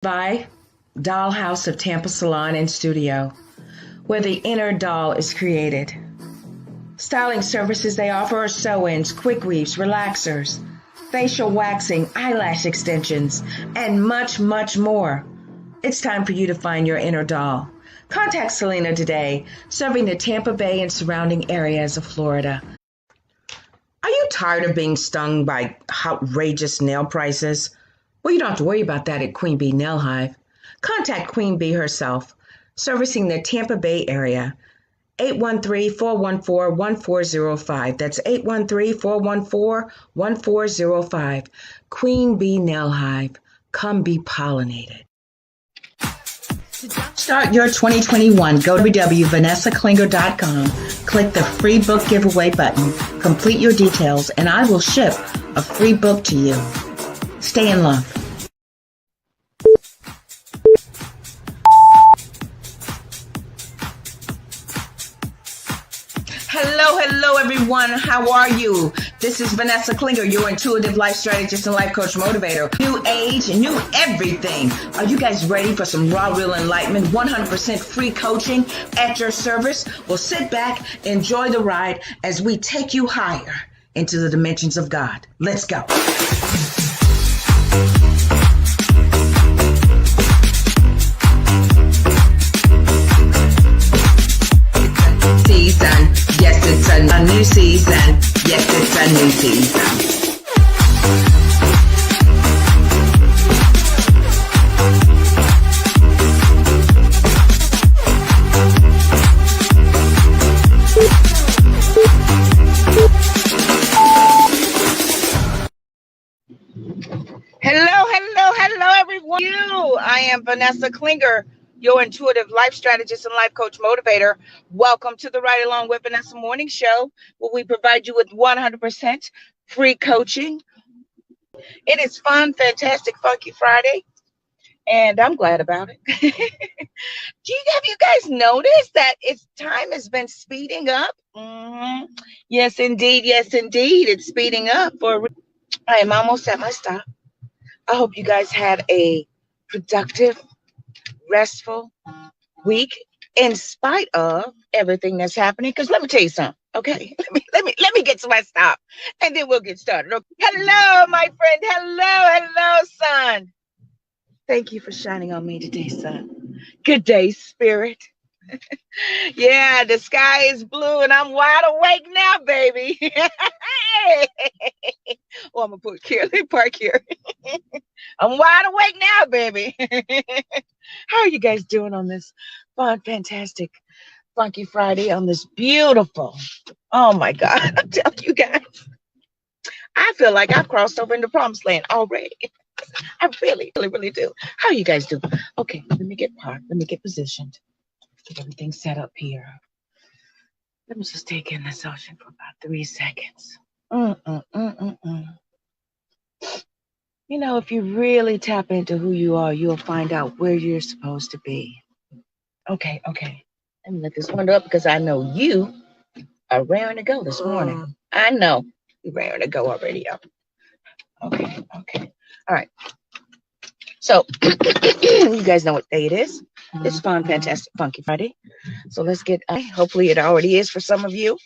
By Dollhouse of Tampa Salon and Studio, where the inner doll is created. Styling services they offer are sew-ins, quick weaves, relaxers, facial waxing, eyelash extensions, and much, much more. It's time for you to find your inner doll. Contact Selena today, serving the Tampa Bay and surrounding areas of Florida. Are you tired of being stung by outrageous nail prices? Well, you don't have to worry about that at Queen Bee Nail Hive. Contact Queen Bee herself, servicing the Tampa Bay area. 813-414-1405. That's 813-414-1405. Queen Bee Nail Hive. Come be pollinated. Start your 2021. Go to www.vanessaklinger.com. Click the free book giveaway button. Complete your details, and I will ship a free book to you. Stay in love. Hello, everyone. How are you? This is Vanessa Klinger, your intuitive life strategist and life coach motivator. New age, new everything. Are you guys ready for some raw, real enlightenment? 100% free coaching at your service? Well, sit back, enjoy the ride as we take you higher into the dimensions of God. Let's go. Season. Yes, it's a new season. Yes, it's a new season. Hello, everyone. I am Vanessa Klinger, your intuitive life strategist and life coach motivator. Welcome to the Ride Along with Vanessa morning show, where we provide you with 100% free coaching. It is fun, fantastic, funky Friday, and I'm glad about it. Have you guys noticed that time has been speeding up? Yes, indeed. It's speeding up. I am almost at my stop. I hope you guys had a productive, restful week in spite of everything that's happening. Because let me tell you something, okay? Let me get to my stop, and then we'll get started. Okay? Hello, my friend. Hello, son. Thank you for shining on me today, son. Good day, spirit. Yeah, the sky is blue, and I'm wide awake now, baby. Oh, I'm gonna park here. I'm wide awake now, baby. How are you guys doing on this fun, fantastic, funky Friday on this beautiful, oh my God, I'm telling you guys, I feel like I've crossed over into promised land already. I really do. How are you guys doing? Okay, let me get parked. Let me get positioned. Get everything set up here. Let me just take in this ocean for about 3 seconds. You know, if you really tap into who you are, you'll find out where you're supposed to be. Okay. Let me let this window up because I know you are raring to go this morning. I know you're raring to go already up. Okay. All right. So, you guys know what day it is. It's fun, fantastic, funky Friday. So let's get, hopefully it already is for some of you.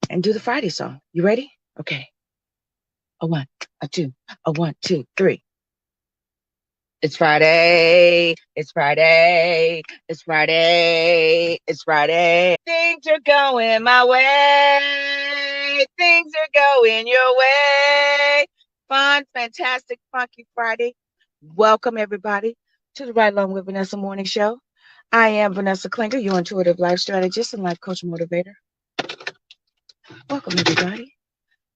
And do the Friday song. You ready? Okay. A 1, a 2, a 1, 2, 3. It's Friday. It's Friday. It's Friday. It's Friday. Things are going my way. Things are going your way. Fun, fantastic, funky Friday. Welcome, everybody, to the Ride Along with Vanessa morning show. I am Vanessa Klinger, your intuitive life strategist and life coach motivator. Welcome, everybody.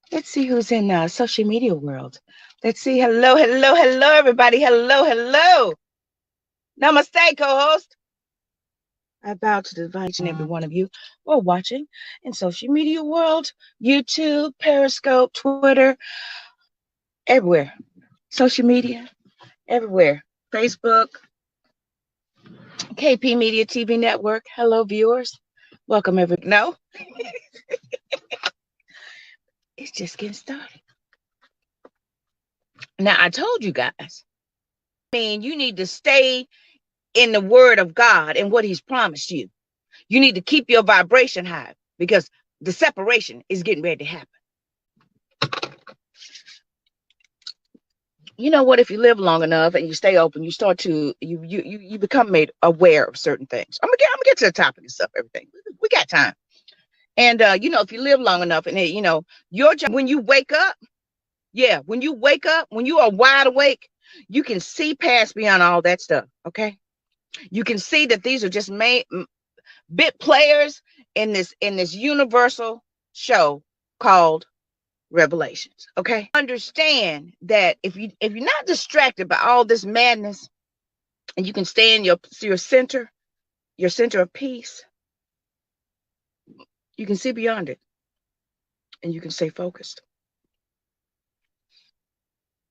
Let's see who's in social media world. Let's see. Hello, everybody. Hello. Namaste, co-host. I bow to the divine each and every one of you who are watching in social media world, YouTube, Periscope, Twitter, everywhere. Social media, everywhere. Facebook, KP Media TV Network. Hello, viewers. Welcome, everybody. No? It's just getting started. Now, I told you guys You need to stay in the word of God and what he's promised you. You need to keep your vibration high because the separation is getting ready to happen. You know what? If you live long enough and you stay open, you start to you become made aware of certain things. I'm gonna get to the topic and stuff. Everything we got time. And if you live long enough, and your job when you wake up, when you are wide awake, you can see past beyond all that stuff. Okay, you can see that these are just bit players in this universal show called Revelations. Okay, understand that if you're not distracted by all this madness, and you can stay in your center of peace, you can see beyond it, and you can stay focused.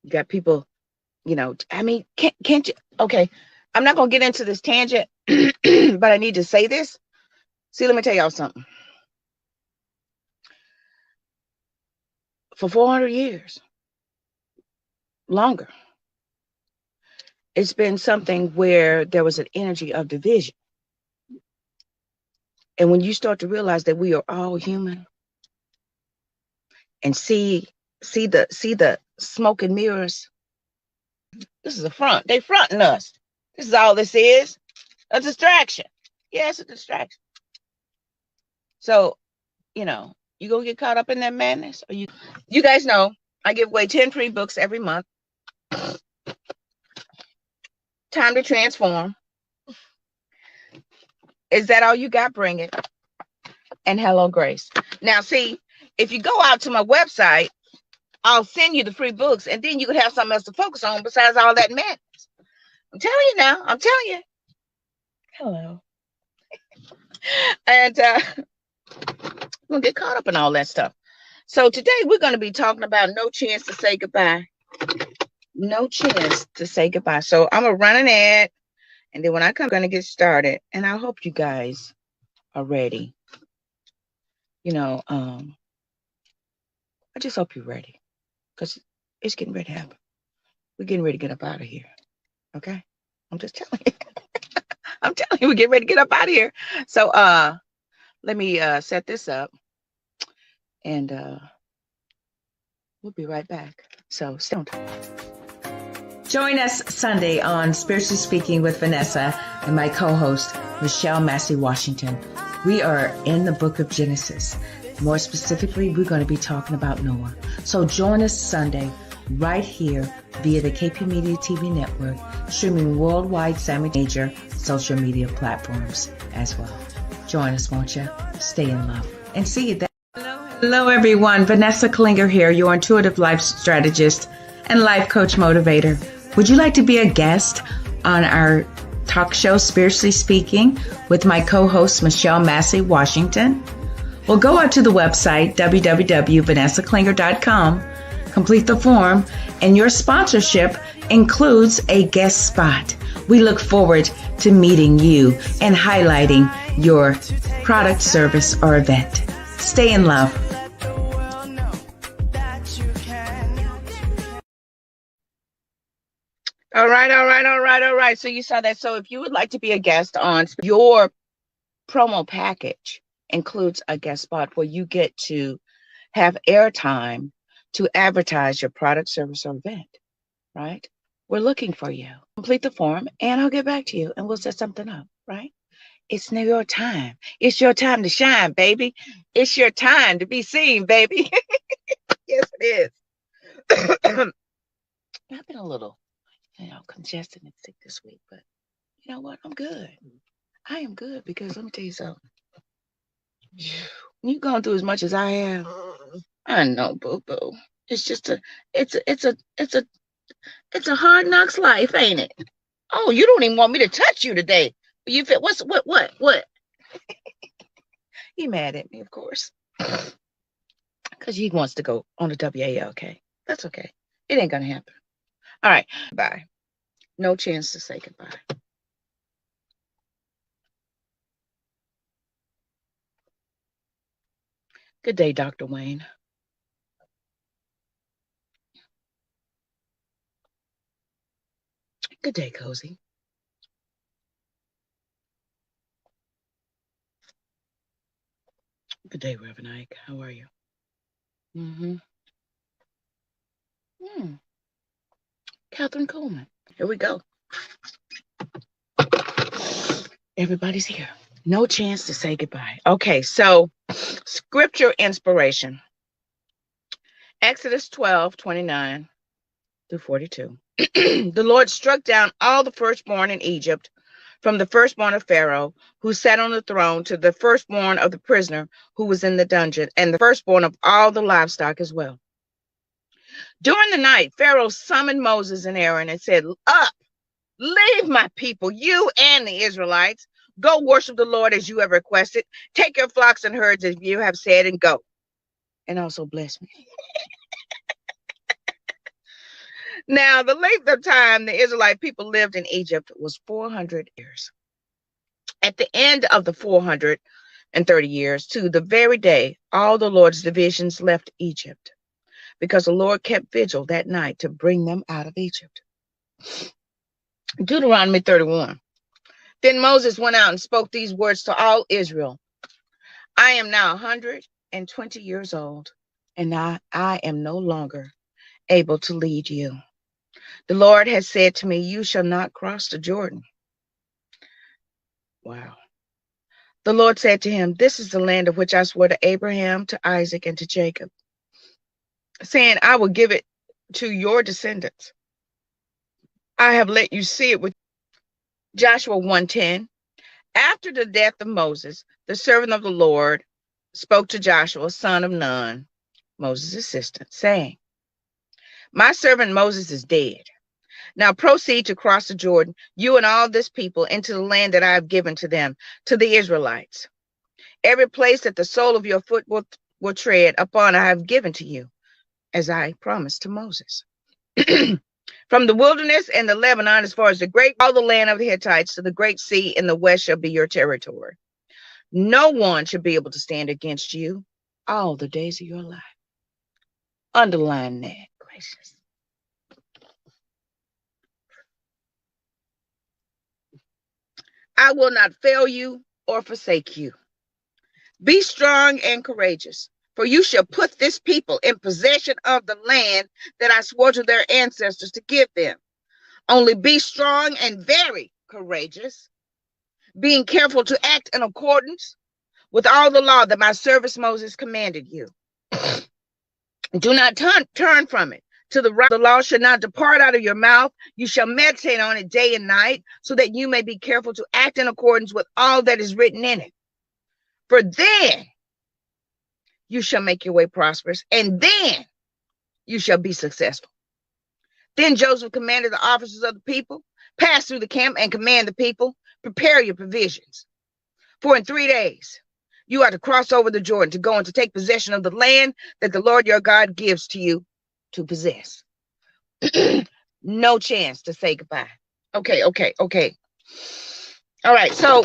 You got people, can't you? Okay, I'm not gonna get into this tangent, but I need to say this. See, let me tell y'all something. For 400 years, longer, it's been something where there was an energy of division. And when you start to realize that we are all human, and see the smoke and mirrors, this is a front. They fronting us. This is all this is. A distraction. Yeah, it's a distraction. So, you gonna get caught up in that madness? Or you guys know I give away 10 free books every month. Time to transform. Is that all you got? Bring it. And hello, Grace. Now, see, if you go out to my website, I'll send you the free books, and then you could have something else to focus on besides all that madness. I'm telling you now. I'm telling you. Hello. And we'll get caught up in all that stuff. So today we're going to be talking about no chance to say goodbye. No chance to say goodbye. So I'm going to run an ad, and then when I come, I'm going to get started. And I hope you guys are ready. I just hope you're ready, because it's getting ready to happen. We're getting ready to get up out of here. Okay? I'm just telling you. I'm telling you, we're getting ready to get up out of here. So let me set this up, and we'll be right back. So stay tuned. Join us Sunday on Spiritually Speaking with Vanessa and my co-host, Michelle Massey Washington. We are in the book of Genesis. More specifically, we're going to be talking about Noah. So join us Sunday right here via the KP Media TV network, streaming worldwide major social media platforms as well. Join us, won't you? Stay in love. And see you there. Hello, everyone. Vanessa Klinger here, your intuitive life strategist and life coach motivator. Would you like to be a guest on our talk show, Spiritually Speaking, with my co-host, Michelle Massey Washington? Well, go out to the website, www.vanessaklinger.com, complete the form, and your sponsorship includes a guest spot. We look forward to meeting you and highlighting your product, service, or event. Stay in love. All right. So you saw that. So if you would like to be a guest on, your promo package includes a guest spot where you get to have airtime to advertise your product, service, or event, right? We're looking for you. Complete the form, and I'll get back to you, and we'll set something up, right? It's now your time. It's your time to shine, baby. It's your time to be seen, baby. Yes, it is. I've been a little, congested and sick this week, but you know what? I'm good. I am good because let me tell you something. You've gone through as much as I have. I know, boo boo. It's just it's a hard knocks life, ain't it? Oh, you don't even want me to touch you today. You feel what? He mad at me, of course, because he wants to go on the WA. Okay, that's okay. It ain't gonna happen. All right, bye. No chance to say goodbye. Good day, Dr. Wayne. Good day, Cozy. Good day, Reverend Ike. How are you? Mm-hmm. Catherine Coleman. Here we go. Everybody's here. No chance to say goodbye. Okay, so scripture inspiration. Exodus 12:29 through 42. The Lord struck down all the firstborn in Egypt, from the firstborn of Pharaoh, who sat on the throne, to the firstborn of the prisoner who was in the dungeon, and the firstborn of all the livestock as well. During the night, Pharaoh summoned Moses and Aaron and said, "Up, leave my people, you and the Israelites. Go worship the Lord as you have requested. Take your flocks and herds as you have said, and go. And also bless me." Now, the length of time the Israelite people lived in Egypt was 400 years. At the end of the 430 years, to the very day, all the Lord's divisions left Egypt, because the Lord kept vigil that night to bring them out of Egypt. Deuteronomy 31. Then Moses went out and spoke these words to all Israel. I am now 120 years old, and I am no longer able to lead you. The Lord has said to me, you shall not cross the Jordan. Wow. The Lord said to him, this is the land of which I swore to Abraham, to Isaac, and to Jacob, saying, I will give it to your descendants. I have let you see it with Joshua 1:10. After the death of Moses, the servant of the Lord spoke to Joshua, son of Nun, Moses' assistant, saying, my servant Moses is dead. Now proceed to cross the Jordan, you and all this people, into the land that I have given to them, to the Israelites. Every place that the sole of your foot will tread upon, I have given to you, as I promised to Moses. From the wilderness and the Lebanon, as far as the great, all the land of the Hittites, to the great sea in the west shall be your territory. No one should be able to stand against you all the days of your life. Underline that, gracious. I will not fail you or forsake you. Be strong and courageous, for you shall put this people in possession of the land that I swore to their ancestors to give them. Only be strong and very courageous, being careful to act in accordance with all the law that my servant Moses commanded you. Do not turn from it. To the right, the law shall not depart out of your mouth. You shall meditate on it day and night, so that you may be careful to act in accordance with all that is written in it. For then you shall make your way prosperous, and then you shall be successful. Then Joseph commanded the officers of the people, pass through the camp and command the people, prepare your provisions. For in 3 days you are to cross over the Jordan, to go and to take possession of the land that the Lord your God gives to you to possess. No chance to say goodbye. Okay. All right, so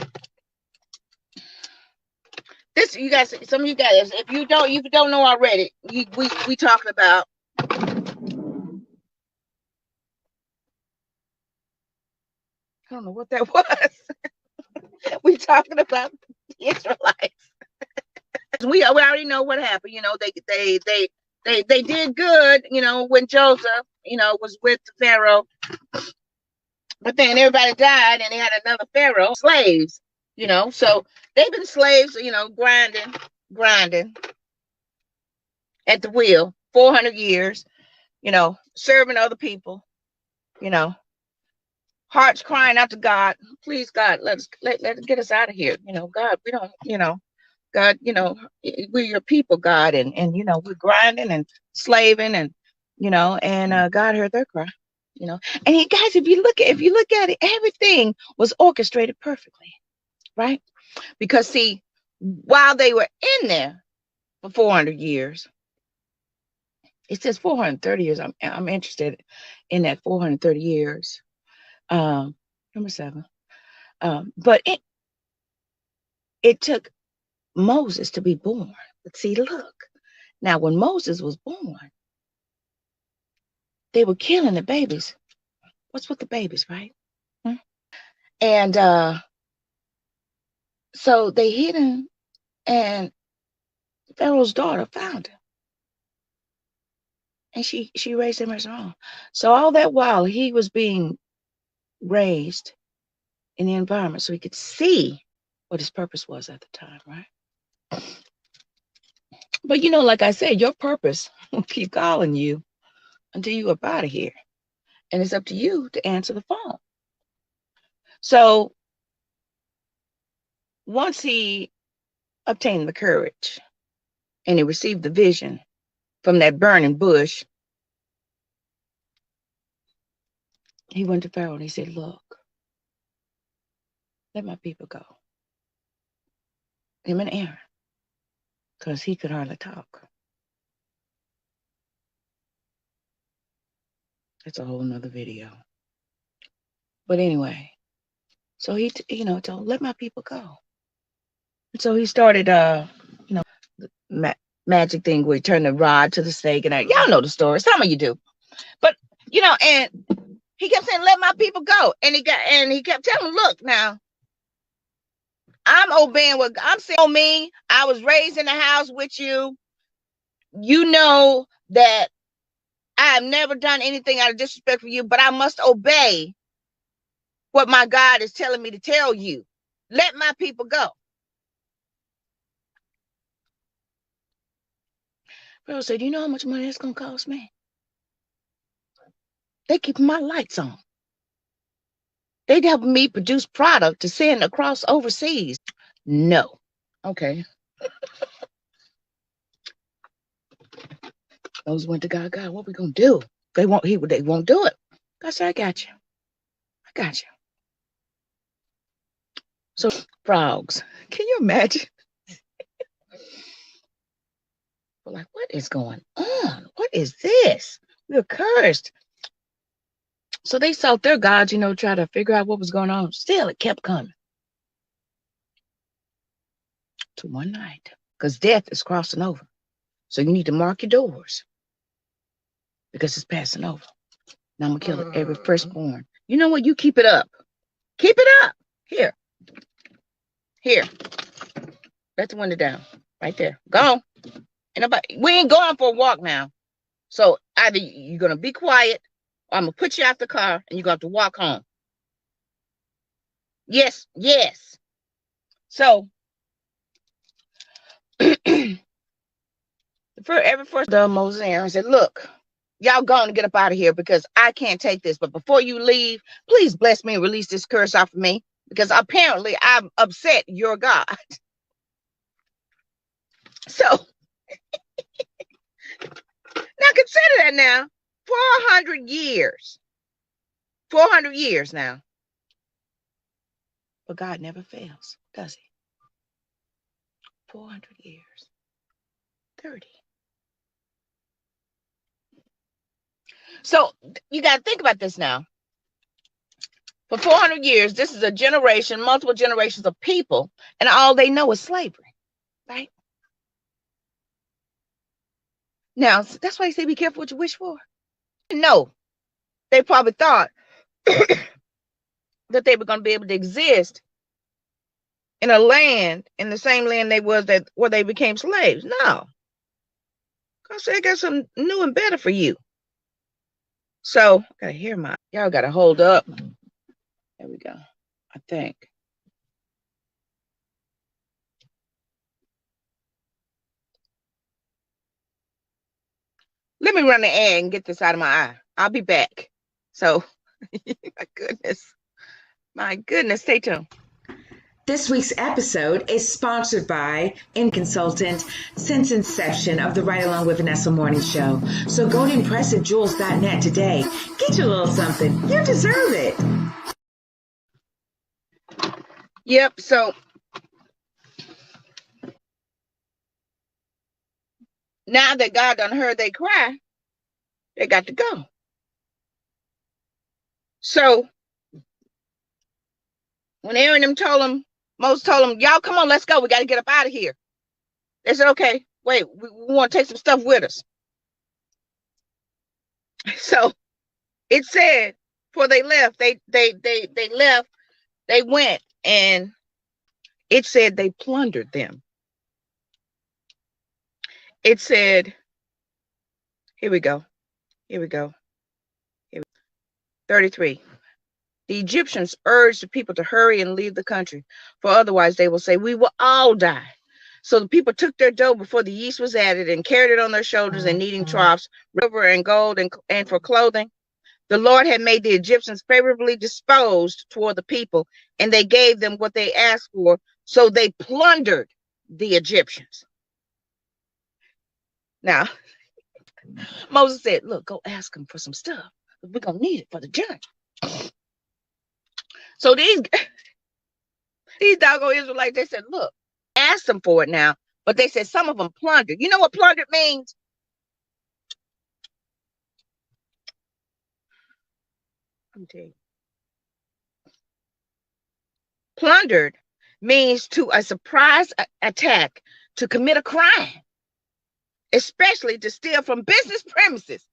this, you guys, some of you guys, if you don't know already, we talking about I don't know what that was. We talking about the Israelites. We already know what happened. You know, they did good, you know, when Joseph, you know, was with the Pharaoh. But then everybody died and they had another Pharaoh, slaves, you know. So they've been slaves, you know, grinding at the wheel 400 years, you know, serving other people, you know, hearts crying out to God, please, God, let get us out of here. You know, God, we don't, you know, God, you know, we're your people, God, and you know, we're grinding and slaving, and you know, and God heard their cry, you know. And he, guys, if you look at it, everything was orchestrated perfectly, right? Because see, while they were in there for 400 years, it says 430 years. I'm interested in that 430 years. Number 7. But it took Moses to be born. But see, look, now when Moses was born, they were killing the babies What's with the babies, right? And so they hid him, and Pharaoh's daughter found him. And she raised him as her own. So all that while he was being raised in the environment so he could see what his purpose was at the time, right? But like I said, your purpose will keep calling you until you are out of here. And it's up to you to answer the phone. So once he obtained the courage and he received the vision from that burning bush, he went to Pharaoh and he said, look, let my people go. Him and Aaron, because he could hardly talk. That's a whole nother video. But anyway, so he, told him, let my people go. And so he started, the magic thing where he turned the rod to the snake. And y'all know the story. Some of you do. But, and he kept saying, let my people go. And he kept telling them, look, now, I'm obeying what I'm saying. On me, I was raised in the house with you. You know that I have never done anything out of disrespect for you, but I must obey what my God is telling me to tell you. Let my people go. Pharaoh said, you know how much money it's going to cost me? They keep my lights on. They'd help me produce product to send across overseas. No. Okay. Those went to God. God, what we going to do? They won't do it. God said, I got you. I got you. So frogs, can you imagine? We're like, what is going on? What is this? We're cursed. So they sought their gods, try to figure out what was going on. Still, it kept coming. To one night, because death is crossing over. So you need to mark your doors because it's passing over. Now I'm going to kill every firstborn. You know what? You keep it up. Keep it up. Here. Let the window down. Right there. Go. We ain't going for a walk now. So either you're going to be quiet or I'm going to put you out the car and you're going to have to walk home. Yes. So every first Moses and Aaron said, look, y'all going to get up out of here because I can't take this. But before you leave, please bless me and release this curse off of me because apparently I've upset your God. So now consider that now. 400 years. 400 years now. But God never fails, does he? 400 years. 30. So you got to think about this now. For 400 years, this is a generation, multiple generations of people, and all they know is slavery, right? Now, that's why you say be careful what you wish for. No, they probably thought that they were going to be able to exist in a land, in the same land they was that where they became slaves. No. God said, I got something new and better for you. So, I gotta hear y'all gotta hold up. There we go. I think. Let me run the ad and get this out of my eye. I'll be back. So, my goodness, stay tuned. This week's episode is sponsored by Consultant since inception of the Right Along with Vanessa morning show. So go to ImpressiveJewels.net today. Get your little something. You deserve it. Yep, so now that God done heard they cry, they got to go. So when Aaron and them Moses told them, y'all come on, let's go. We got to get up out of here. They said, okay, wait, we want to take some stuff with us. So it said before they left, they left, they went, and it said they plundered them. It said, here we go. 33. The Egyptians urged the people to hurry and leave the country, for otherwise they will say, we will all die. So the people took their dough before the yeast was added and carried it on their shoulders and kneading troughs, silver and gold, and for clothing. The Lord had made the Egyptians favorably disposed toward the people, and they gave them what they asked for. So they plundered the Egyptians. Now, Moses said, look, go ask them for some stuff. We're going to need it for the journey. So these doggone Israelites, they said, look, ask them for it now. But they said some of them plundered. You know what plundered means? Let me tell you. Plundered means to a surprise attack, to commit a crime, especially to steal from business premises.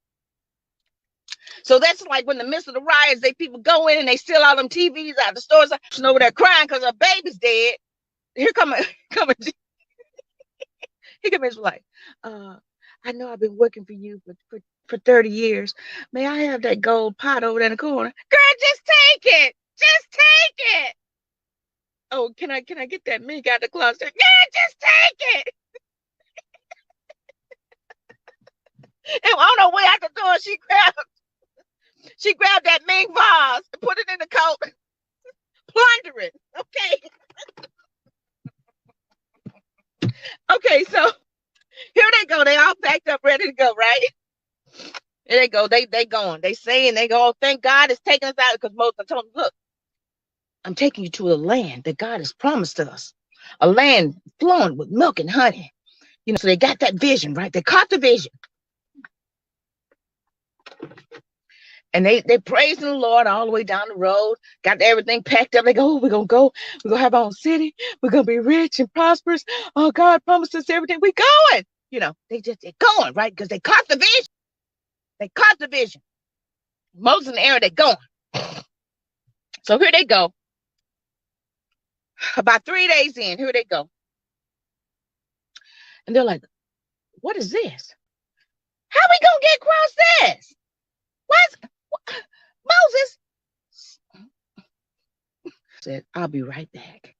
So that's like when in the midst of the riots, people go in and they steal all them TVs out of the stores, and over there crying because her baby's dead. Here come like, I know I've been working for you for 30 years. May I have that gold pot over there in the corner? Girl, just take it. Just take it. Oh, can I get that mink out of the closet? Yeah, just take it. And on her way out the door, she grabbed that mink vase and put it in the coat. Plundering. Okay, so here they go. They all packed up, ready to go, right? Here they go. They going. They saying they go, oh, thank God it's taking us out, because Moses told them, look, I'm taking you to a land that God has promised us, a land flowing with milk and honey. You know, so they got that vision, right? They caught the vision. And they praising the Lord all the way down the road, got everything packed up. They go, oh, we're going to have our own city. We're going to be rich and prosperous. Oh, God promised us everything. We're going. You know, they're going, right? Because they caught the vision. They caught the vision. Moses and Aaron, they're going. So here they go. About 3 days in, here they go. And they're like, what is this? How we going to get across this? Moses said, I'll be right back.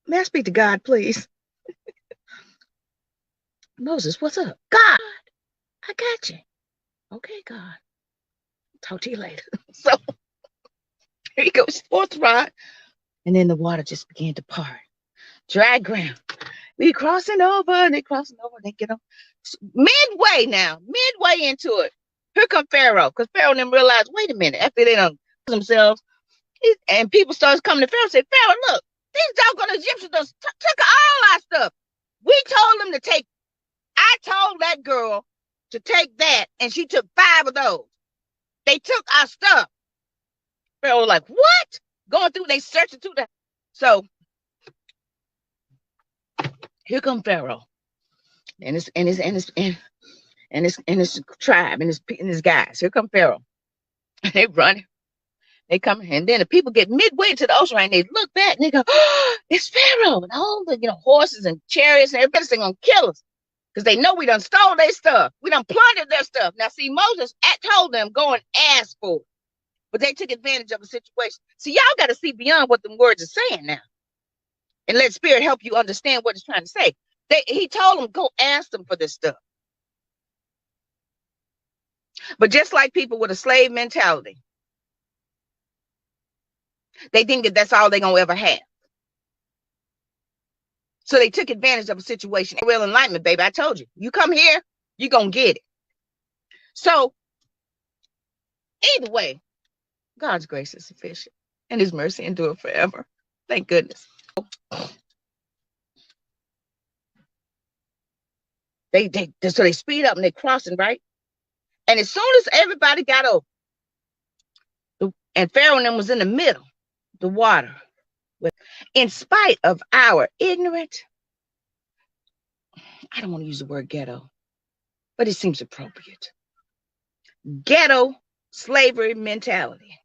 May I speak to God, please? Moses, what's up? God, I got you. Okay, God. Talk to you later. So here he goes, fourth rod. And then the water just began to part. Dry ground. We crossing over, and they crossing over, and they get on. Midway into it. Here come Pharaoh, because Pharaoh didn't realize, wait a minute, after they done themselves, and people started coming to Pharaoh and said, Pharaoh, look, these doggone Egyptians took all our stuff. We told them to take, I told that girl to take that, and she took 5 of those. They took our stuff. Pharaoh was like, what? Going through, they searching through that. So here come Pharaoh and his tribe and his guys. Here come Pharaoh. They run. They come, and then the people get midway to the ocean, right? And they look back and they go, oh, it's Pharaoh. And all the horses and chariots and everybody's gonna kill us. Because they know we done stole their stuff. We done plundered their stuff. Now, see, Moses told them, go and ask for it. But they took advantage of the situation. See, y'all got to see beyond what the words are saying now. And let Spirit help you understand what it's trying to say. He told them, go ask them for this stuff. But just like people with a slave mentality, they think that that's all they're going to ever have. So they took advantage of a situation. Real enlightenment, baby. I told you. You come here, you're going to get it. So either way, God's grace is sufficient and his mercy endure forever. Thank goodness. So they speed up and they're crossing, right? And as soon as everybody got over, and Pharaoh and them was in the middle, the water, in spite of our ignorant, I don't want to use the word ghetto, but it seems appropriate. Ghetto slavery mentality.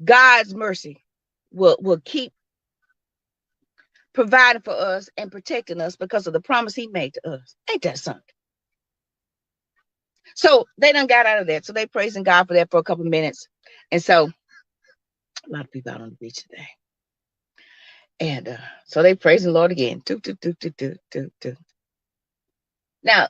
God's mercy will keep providing for us and protecting us because of the promise he made to us. Ain't that something? So they done got out of that. So they praising God for that for a couple of minutes. And so a lot of people out on the beach today. And so they praising the Lord again. Now,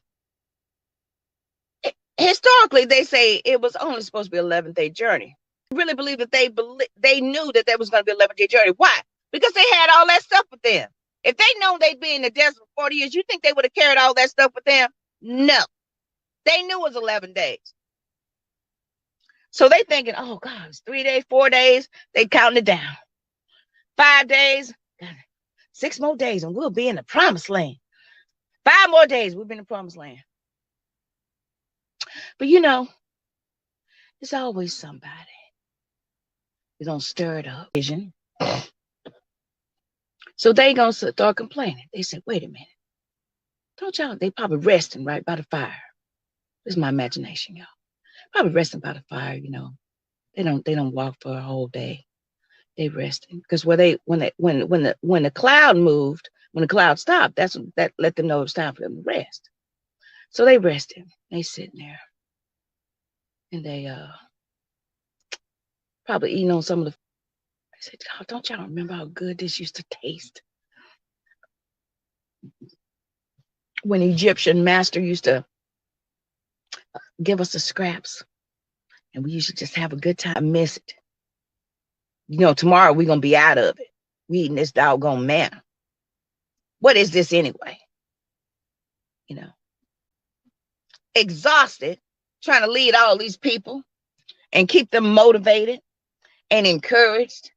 historically, they say it was only supposed to be an 11-day journey. I really believe that they knew that there was going to be an 11-day journey. Why? Because they had all that stuff with them. If they known they'd be in the desert for 40 years, you think they would have carried all that stuff with them? No. They knew it was 11 days. So they thinking, oh, God, it's 3 days, 4 days. They counting it down. 5 days, 6 more days, and we'll be in the promised land. 5 more days, we'll be in the promised land. But you know, there's always somebody who's gonna stir it up. So they gonna start complaining. They said, wait a minute. Don't y'all, they probably resting right by the fire. This is my imagination, y'all. Probably resting by the fire, you know. They don't walk for a whole day. They resting. Because when the cloud moved, when the cloud stopped, that let them know it's time for them to rest. So they rested. They sitting there. And they probably eating on some of the. I said, oh, don't y'all remember how good this used to taste? When Egyptian master used to give us the scraps. And we used to just have a good time. I miss it. You know, tomorrow we're going to be out of it. We eating this doggone manna. What is this anyway? You know, exhausted, trying to lead all these people and keep them motivated and encouraged.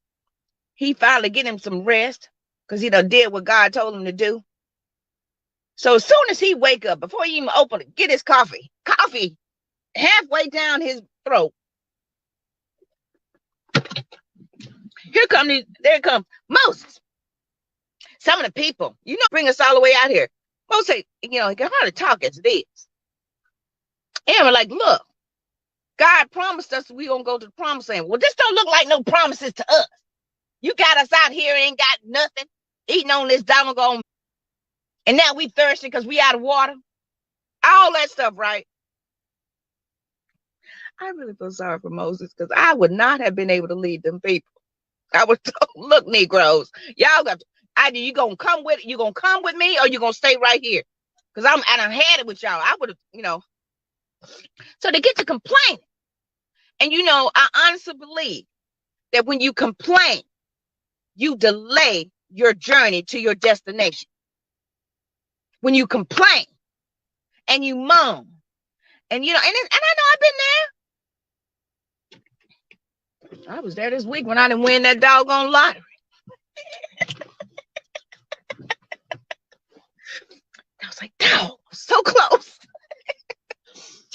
He finally get him some rest because he done did what God told him to do. So as soon as he wake up, before he even open it, get his coffee halfway down his throat. There come Moses. Some of the people, you know, bring us all the way out here. Moses say, you know, he can hardly talk as it is. And we're like, look, God promised us we gonna go to the promised land. Well, this don't look like no promises to us. You got us out here, ain't got nothing, eating on this doggone, and now we thirsty because we out of water. All that stuff, right? I really feel sorry for Moses because I would not have been able to lead them people. I was look, Negroes, y'all got to, either you gonna come with me or you gonna stay right here. Because I done had it with y'all. I would have, you know. So they get to complain. And you know, I honestly believe that when you complain, you delay your journey to your destination. When you complain and you moan, and you know, and I know I've been there. I was there this week when I didn't win that doggone lottery. I was like, dog, so close.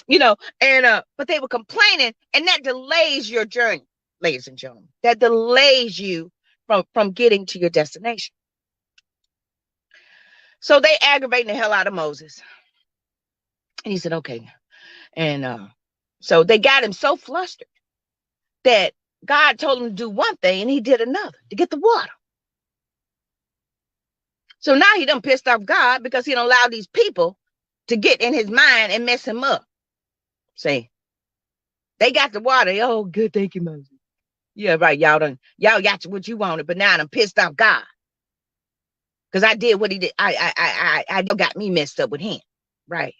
You know, and but they were complaining, and that delays your journey, ladies and gentlemen. That delays you from getting to your destination. So they aggravating the hell out of Moses. And he said, okay. And so they got him so flustered that God told him to do one thing and he did another, to get the water. So now he done pissed off God because he don't allow these people to get in his mind and mess him up. See, they got the water. Oh, good, thank you, Moses. Yeah, right. Y'all got what you wanted, but now I done pissed off God. Because I did what he did. I got me messed up with him. Right.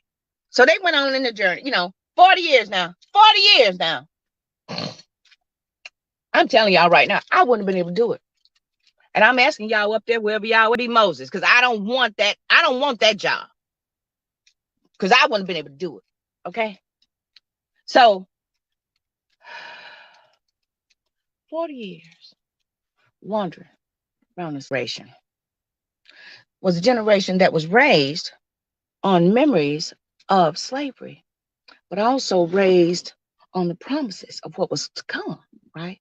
So they went on in the journey, you know, 40 years now. 40 years now. I'm telling y'all right now, I wouldn't have been able to do it. And I'm asking y'all up there, wherever y'all would be Moses, because I don't want that. I don't want that job. Because I wouldn't have been able to do it. Okay. So 40 years wandering around this generation was a generation that was raised on memories of slavery, but also raised on the promises of what was to come, right?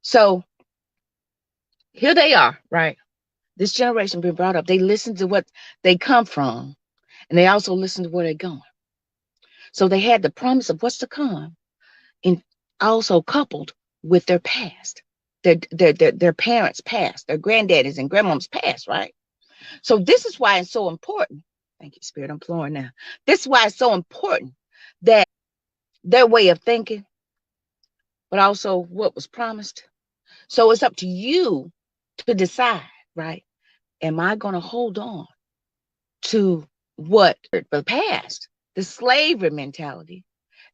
So here they are, right? This generation being brought up, they listen to what they come from, And they also listened to where they're going. So they had the promise of what's to come, and also coupled with their past, their parents' past, their granddaddies and grandmoms' past, right? So this is why it's so important. Thank you, Spirit. I'm flowing now. This is why it's so important that their way of thinking, but also what was promised. So it's up to you to decide, right? Am I going to hold on to what the past, the slavery mentality,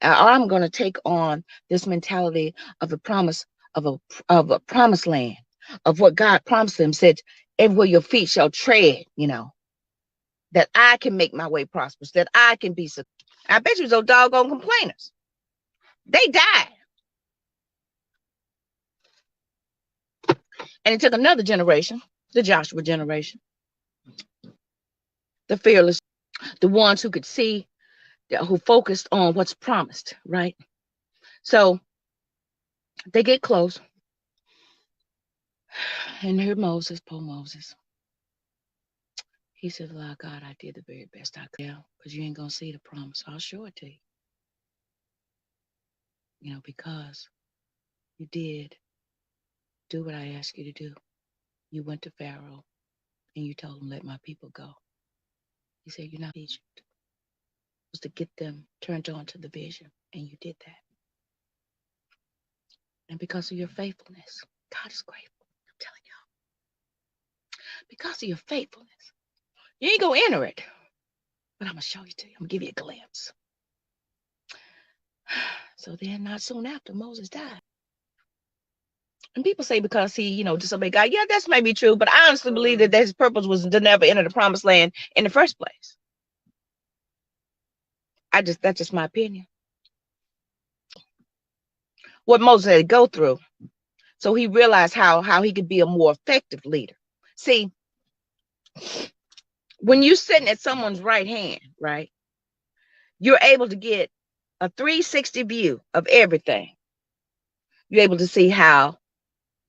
or I'm going to take on this mentality of the promise of a promised land, of what God promised them, said, everywhere your feet shall tread, that I can make my way prosperous, that I can be successful. I bet you those doggone complainers, they died. And it took another generation, the Joshua generation, the fearless, the ones who could see, who focused on what's promised, right? So they get close. And here Moses, poor Moses. He said, Lord God, I did the very best I could, because you ain't going to see the promise. I'll show it to you. Because you did do what I asked you to do. You went to Pharaoh and you told him, let my people go. He said, you're not Egypt. It was to get them turned on to the vision, and you did that. And because of your faithfulness, God is grateful. I'm telling y'all. Because of your faithfulness, you ain't going to enter it, but I'm going to show you to you. I'm going to give you a glimpse. So then, not soon after, Moses died. And people say because he, disobeyed God. Yeah, that's maybe true, but I honestly believe that his purpose was to never enter the promised land in the first place. That's just my opinion. What Moses had to go through. So he realized how he could be a more effective leader. See, when you're sitting at someone's right hand, right, you're able to get a 360 view of everything. You're able to see how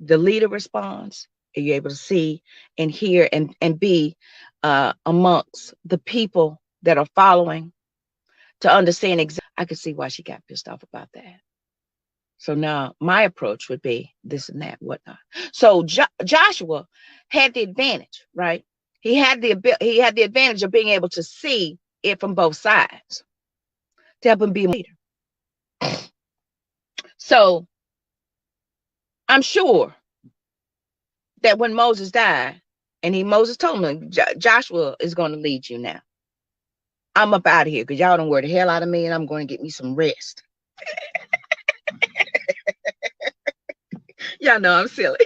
the leader responds, and you're able to see and hear and be amongst the people that are following, to understand exactly. I could see why she got pissed off about that. So now my approach would be this and that, whatnot. So Joshua had the advantage, right? He had the advantage of being able to see it from both sides to help him be a leader. So I'm sure that when Moses died, and Moses told him, Joshua is going to lead you now. I'm up out of here because y'all don't wear the hell out of me, and I'm going to get me some rest. Y'all know I'm silly.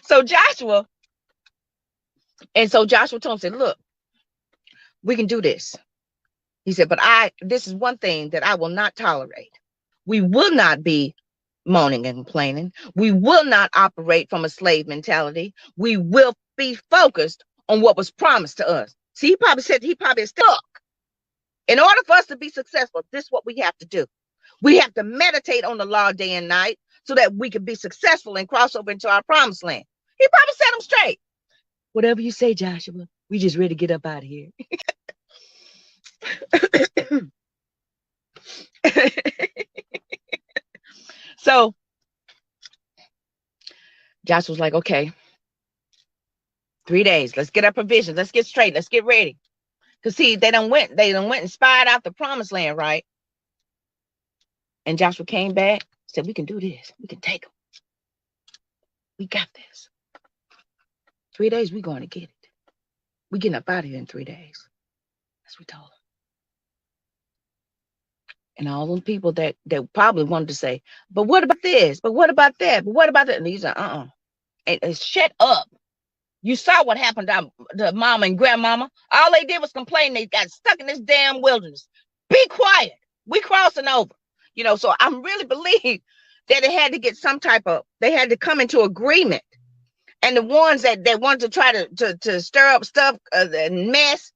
So Joshua told him, said, look, we can do this. He said, but this is one thing that I will not tolerate. We will not be moaning and complaining. We will not operate from a slave mentality. We will be focused on what was promised to us. See, he probably is stuck. In order for us to be successful, this is what we have to do. We have to meditate on the law day and night so that we can be successful and cross over into our promised land. He probably set them straight. Whatever you say, Joshua, we just ready to get up out of here. So Joshua was like, okay, 3 days. Let's get our provisions. Let's get straight. Let's get ready. Because see, they done went and spied out the promised land, right? And Joshua came back, said, we can do this. We can take them. We got this. 3 days, we're going to get it. We're getting up out of here in 3 days. That's what we told them. And all those people that probably wanted to say, but what about this? But what about that? But what about that? And these are, and shut up. You saw what happened to mama and grandmama. All they did was complain. They got stuck in this damn wilderness. Be quiet. We crossing over. So I really believe that it had to get they had to come into agreement. And the ones that wanted to try to stir up stuff and mess,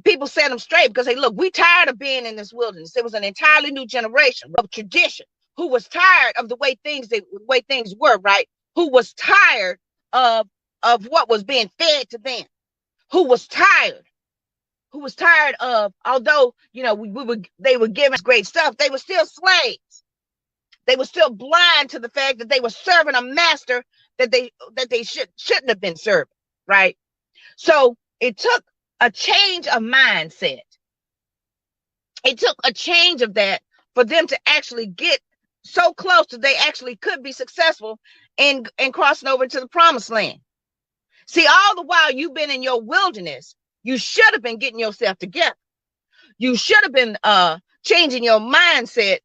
people set them straight because they look, we tired of being in this wilderness. It was an entirely new generation of tradition who was tired of the way things were, right? Who was tired of what was being fed to them, who was tired who was tired of, although, they were given great stuff, they were still slaves. They were still blind to the fact that they were serving a master that they shouldn't have been serving, right? So it took a change of mindset. It took a change of that for them to actually get so close that they actually could be successful in crossing over to the promised land. See, all the while you've been in your wilderness, you should have been getting yourself together. You should have been changing your mindset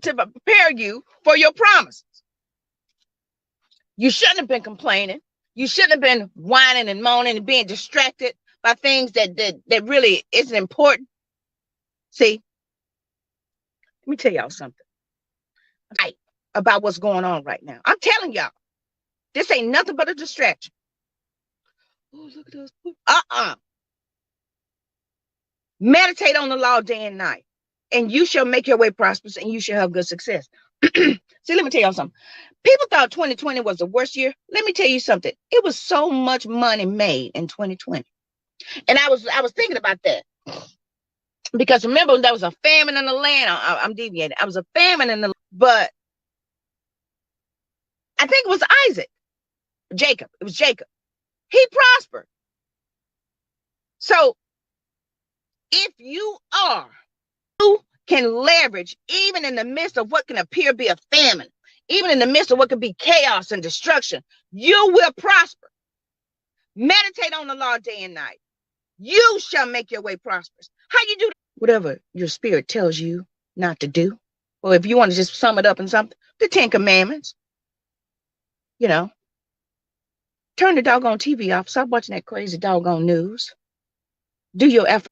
to prepare you for your promises. You shouldn't have been complaining. You shouldn't have been whining and moaning and being distracted by things that really isn't important. See, let me tell y'all something about what's going on right now. I'm telling y'all, this ain't nothing but a distraction. Oh, look at those. Meditate on the law day and night, and you shall make your way prosperous, and you shall have good success. See, let me tell y'all something. People thought 2020 was the worst year. Let me tell you something. It was so much money made in 2020. And I was thinking about that. Because remember, there was a famine in the land. I'm deviating. I was a famine in the, but I think it was Jacob. It was Jacob. He prospered. So if you can leverage, even in the midst of what can appear to be a famine, even in the midst of what could be chaos and destruction, you will prosper. Meditate on the law day and night. You shall make your way prosperous. How you do that? Whatever your spirit tells you not to do. Or if you want to just sum it up in something, the 10 Commandments. Turn the doggone TV off. Stop watching that crazy doggone news. Do your effort.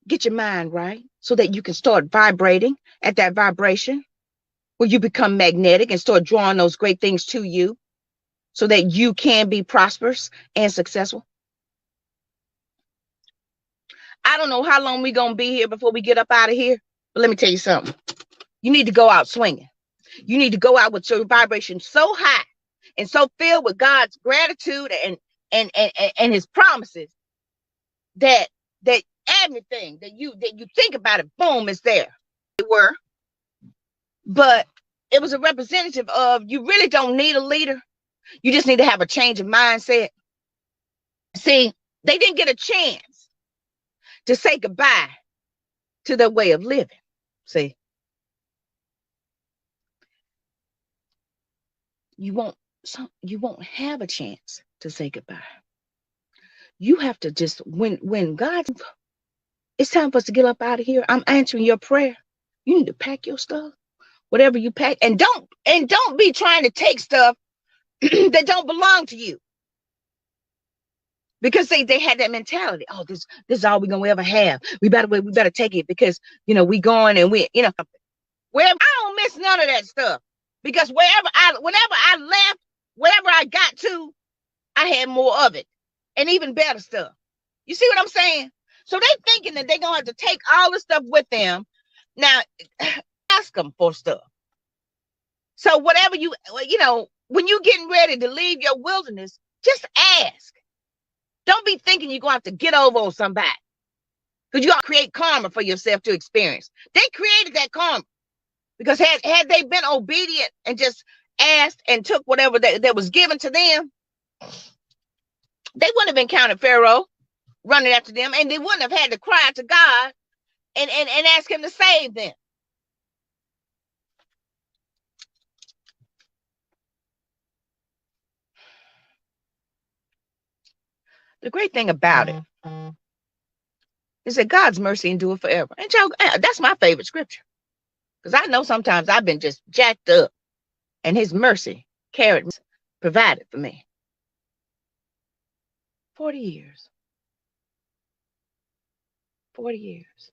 Get your mind right so that you can start vibrating at that vibration where you become magnetic and start drawing those great things to you so that you can be prosperous and successful. I don't know how long we're going to be here before we get up out of here, but let me tell you something. You need to go out swinging. You need to go out with your vibration so high and so filled with God's gratitude and his promises that everything that you think about it, boom, is there. They were, but it was a representative of, you really don't need a leader. You just need to have a change of mindset. See, they didn't get a chance to say goodbye to their way of living. See, you won't have a chance to say goodbye. You have to just, when God, it's time for us to get up out of here. I'm answering your prayer. You need to pack your stuff, whatever you pack, and don't be trying to take stuff that don't belong to you. Because they had that mentality. Oh, this is all we're gonna ever have. We better take it because we going and wherever, I don't miss none of that stuff. Because whenever I left, wherever I got to, I had more of it. And even better stuff. You see what I'm saying? So they thinking that they're gonna have to take all the stuff with them. Now, ask them for stuff. So whatever when you're getting ready to leave your wilderness, just ask. Don't be thinking you're gonna have to get over on somebody. Because you gotta create karma for yourself to experience. They created that karma. Because had they been obedient and just asked and took whatever that was given to them, they wouldn't have encountered Pharaoh running after them, and they wouldn't have had to cry to God and ask him to save them. The great thing about it is that God's mercy endure forever. And that's my favorite scripture. Because I know sometimes I've been just jacked up, and his mercy provided for me. 40 years. 40 years.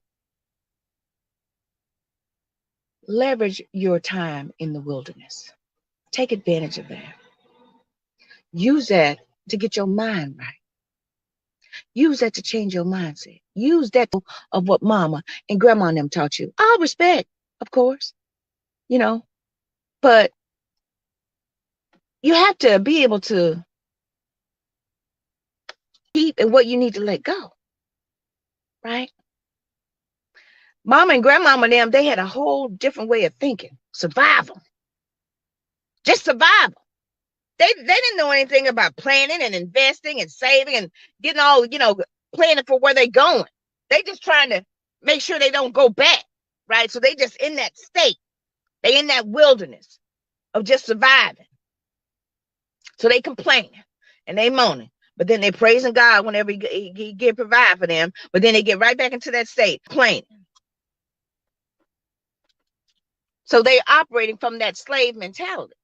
Leverage your time in the wilderness. Take advantage of that. Use that to get your mind right. Use that to change your mindset. Use that of what mama and grandma and them taught you. All respect, of course, but you have to be able to keep and what you need to let go. right? Mama and grandmama and them, they had a whole different way of thinking. Survival. Just survival. They didn't know anything about planning and investing and saving and getting all, planning for where they're going. They just trying to make sure they don't go back, right? So they just in that state. They in that wilderness of just surviving. So they complain and they moaning. But then they praising God whenever he get provide for them. But then they get right back into that state, complaining. So they're operating from that slave mentality.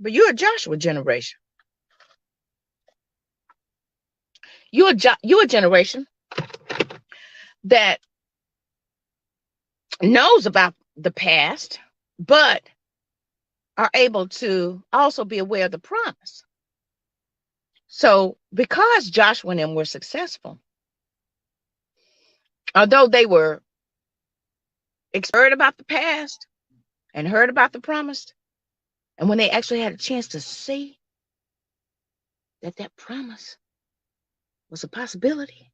But you're a Joshua generation. You're a generation that knows about the past, but are able to also be aware of the promise. So because Joshua and them were successful, although they were heard about the past and heard about the promise, and when they actually had a chance to see that promise was a possibility,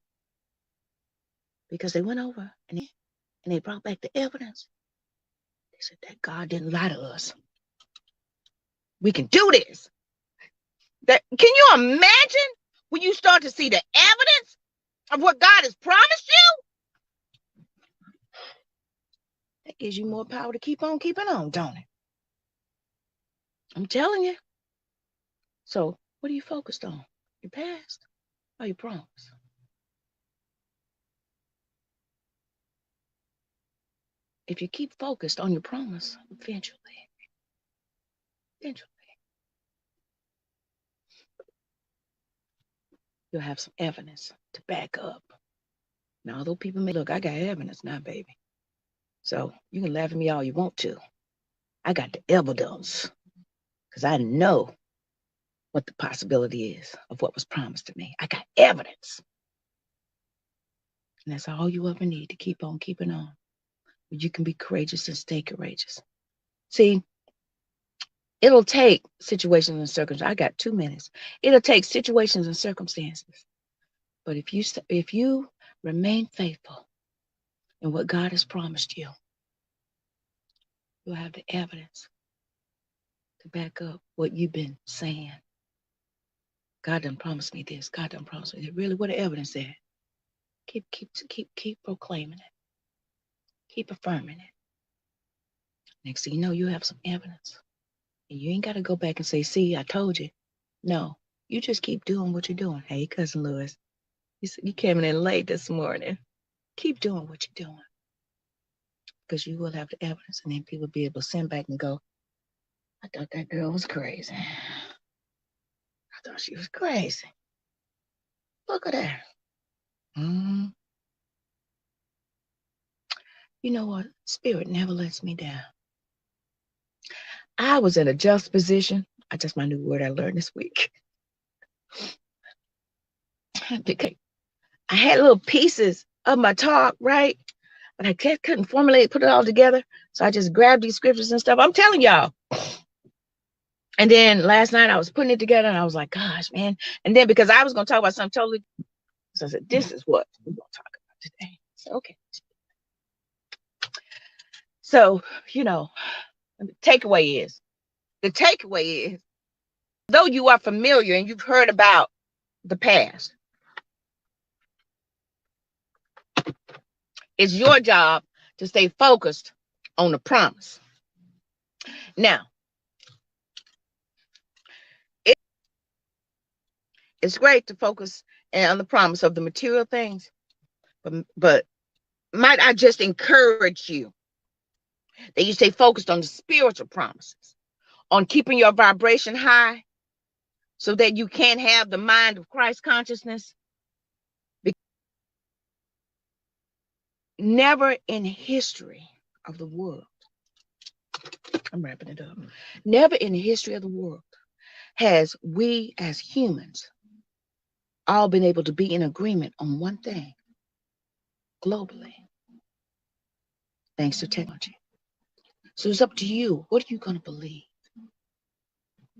because they went over and they brought back the evidence. They said that God didn't lie to us. We can do this. Can you imagine when you start to see the evidence of what God has promised you? That gives you more power to keep on keeping on, don't it? I'm telling you. So what are you focused on? Your past or your promise? If you keep focused on your promise, eventually, you'll have some evidence to back up. Now, although people may look, I got evidence now, baby. So you can laugh at me all you want to. I got the evidence because I know what the possibility is of what was promised to me. I got evidence. And that's all you ever need to keep on keeping on. You can be courageous and stay courageous. See, it'll take situations and circumstances. I got 2 minutes. It'll take situations and circumstances. But if you remain faithful in what God has promised you, you'll have the evidence to back up what you've been saying. God done promised me this. God done promised me that. Really, what the evidence there? Keep proclaiming it. Keep affirming it. Next thing you know, you have some evidence. And you ain't got to go back and say, see, I told you. No, you just keep doing what you're doing. Hey, Cousin Lewis, you came in late this morning. Keep doing what you're doing. Because you will have the evidence, and then people will be able to send back and go, I thought that girl was crazy. I thought she was crazy. Look at her. Mm-hmm. You know what? Spirit never lets me down. I was in a just position. That's my new word I learned this week. Because I had little pieces of my talk, right? But I couldn't formulate, put it all together. So I just grabbed these scriptures and stuff. I'm telling y'all. And then last night I was putting it together and I was like, gosh, man. And then because I was going to talk about something totally, so I said, this is what we're going to talk about today. So, okay. So, the takeaway is, though you are familiar and you've heard about the past, it's your job to stay focused on the promise. Now, it's great to focus on the promise of the material things, but might I just encourage you that you stay focused on the spiritual promises, on keeping your vibration high so that you can have the mind of Christ consciousness. Never in history of the world, I'm wrapping it up, never in the history of the world has we as humans all been able to be in agreement on one thing globally, thanks to technology. So it's up to you. What are you going to believe?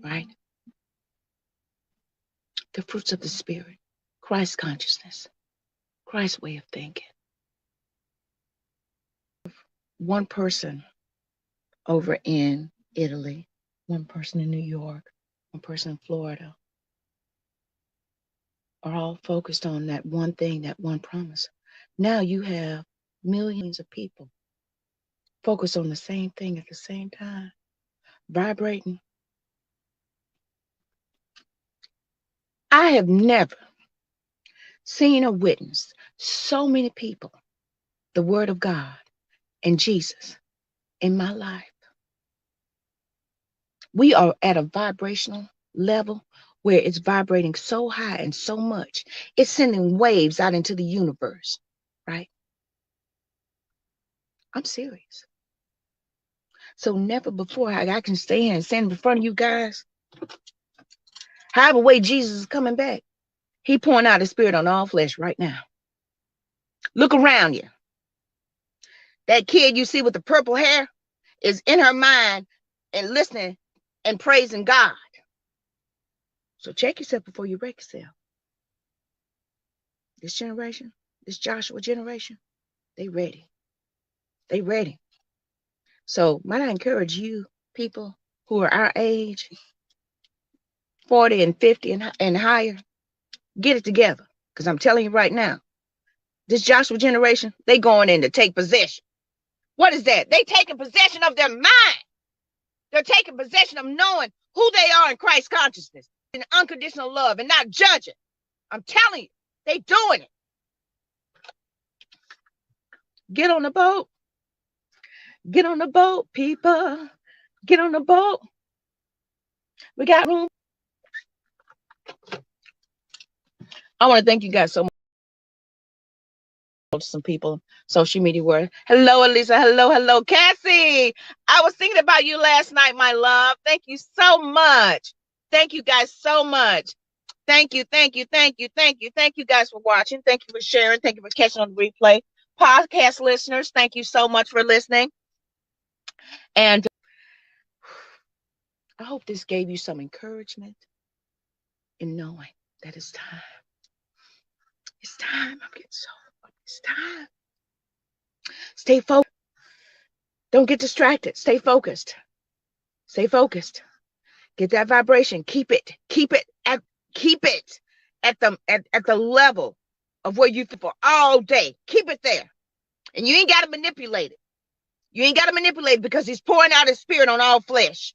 Right? The fruits of the Spirit: Christ consciousness, Christ way of thinking. One person over in Italy, one person in New York, one person in Florida are all focused on that one thing, that one promise. Now you have millions of people focused on the same thing at the same time, vibrating. I have never seen or witnessed so many people, the Word of God and Jesus in my life. We are at a vibrational level where it's vibrating so high and so much, it's sending waves out into the universe, right? I'm serious. So never before I can stand in front of you guys. However way Jesus is coming back, he pouring out his spirit on all flesh right now. Look around you. That kid you see with the purple hair is in her mind and listening and praising God. So check yourself before you wreck yourself. This generation, this Joshua generation, they ready. They ready. So might I encourage you people who are our age, 40 and 50 and higher, get it together. Because I'm telling you right now, this Joshua generation, they going in to take possession. What is that? They taking possession of their mind. They're taking possession of knowing who they are in Christ consciousness and unconditional love and not judging. I'm telling you, they doing it. Get on the boat. Get on the boat, people. Get on the boat. We got room. I want to thank you guys so much. Some people, social media world. Hello, Elisa. Hello, Cassie. I was thinking about you last night, my love. Thank you so much. Thank you guys so much. Thank you guys for watching. Thank you for sharing. Thank you for catching on the replay. Podcast listeners, thank you so much for listening. And I hope this gave you some encouragement in knowing that it's time. It's time. I'm getting so. It's time. Stay focused. Don't get distracted. Stay focused. Stay focused. Get that vibration. Keep it at the level of where you feel for all day. Keep it there. And you ain't got to manipulate it. You ain't got to manipulate it because he's pouring out his spirit on all flesh.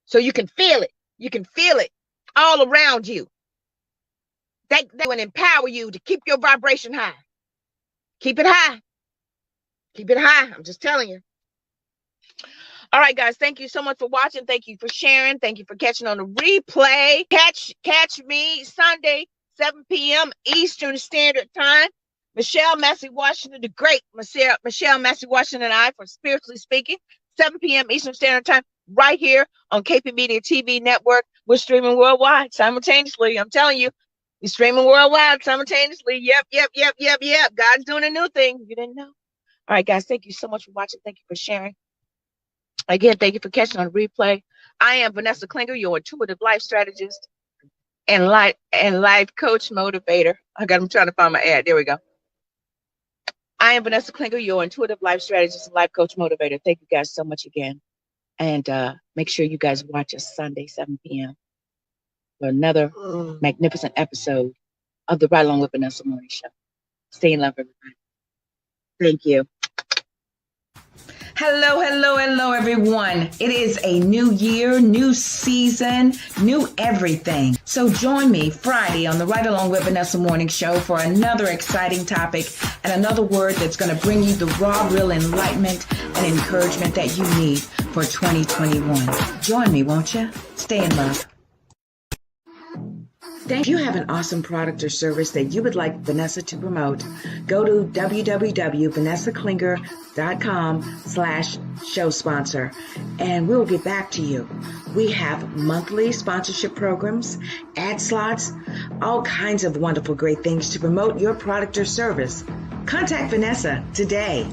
So you can feel it. You can feel it all around you. That will empower you to keep your vibration high. Keep it high. Keep it high. I'm just telling you. All right, guys. Thank you so much for watching. Thank you for sharing. Thank you for catching on the replay. Catch me Sunday, 7 p.m. Eastern Standard Time. Michelle Massey Washington, the great Michelle Massey Washington and I, for Spiritually Speaking, 7 p.m. Eastern Standard Time, right here on KP Media TV Network. We're streaming worldwide simultaneously. I'm telling you. We're streaming worldwide simultaneously. Yep. God's doing a new thing. You didn't know. All right, guys. Thank you so much for watching. Thank you for sharing. Again, thank you for catching on replay. I am Vanessa Klinger, your intuitive life strategist and life coach motivator. I'm trying to find my ad. There we go. I am Vanessa Klinger, your intuitive life strategist and life coach motivator. Thank you guys so much again. And make sure you guys watch us Sunday, 7 p.m. for another magnificent episode of the Right Along with Vanessa Morning Show. Stay in love, everybody. Thank you. Hello, everyone. It is a new year, new season, new everything. So join me Friday on the Right Along with Vanessa Morning Show for another exciting topic and another word that's going to bring you the raw, real enlightenment and encouragement that you need for 2021. Join me, won't you? Stay in love. If you have an awesome product or service that you would like Vanessa to promote, go to www.vanessaklinger.com/show sponsor and we'll get back to you. We have monthly sponsorship programs, ad slots, all kinds of wonderful great things to promote your product or service. Contact Vanessa today.